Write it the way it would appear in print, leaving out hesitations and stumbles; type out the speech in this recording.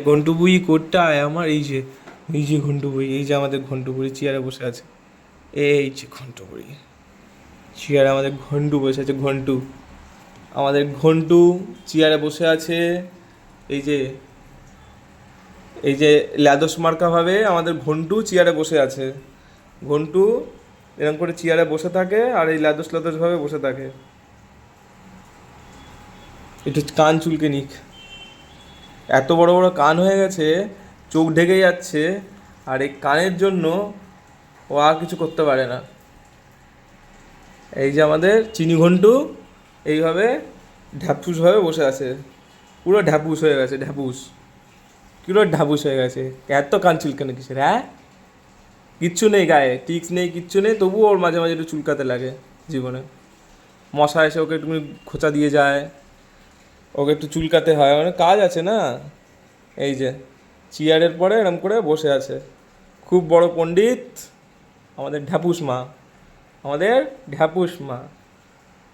ঘন্টু বুই কোটটা আয় আমার, এই যে ঘন্টু বুই, এই যে আমাদের ঘন্টু বুড়ি চেয়ারে বসে আছে। এই যে ঘন্টু বুড়ি চেয়ারে, আমাদের ঘন্টু বসে আছে, ঘন্টু, আমাদের ঘন্টু চেয়ারে বসে আছে। এই যে, এই যে ল্যাদোস মার্কা ভাবে আমাদের ঘন্টু চেয়ারে বসে আছে। ঘন্টু এরকম করে চেয়ারে বসে থাকে আর এই ল্যাদোস ল্যাদোস ভাবে বসে থাকে। একটু কান চুলকে নিক, এত বড় বড় কান হয়ে গেছে, চোখ ঢেকে যাচ্ছে, আর এই কানের জন্য ও আর কিছু করতে পারে না। এই যে আমাদের চিনি ঘন্টু এইভাবে ঢ্যাপুসভাবে বসে আছে, পুরো ঢ্যাপুস হয়ে গেছে, ঢ্যাপুস, পুরো ঢ্যাপুস হয়ে গেছে। এত কান চুলকানো কিসের, হ্যাঁ? কিচ্ছু নেই গায়ে, টিক্স নেই, কিচ্ছু নেই, তবুও ওর মাঝে মাঝে একটু চুলকাতে লাগে জীবনে। মশা এসে ওকে একটু খোঁচা দিয়ে যায়, ওকে একটু চুলকাতে হয়, অনেক কাজ আছে না। এই যে চেয়ারের পরে এরম করে বসে আছে, খুব বড় পণ্ডিত আমাদের ঢ্যাপুস মা, আমাদের ঢ্যাপুস মা।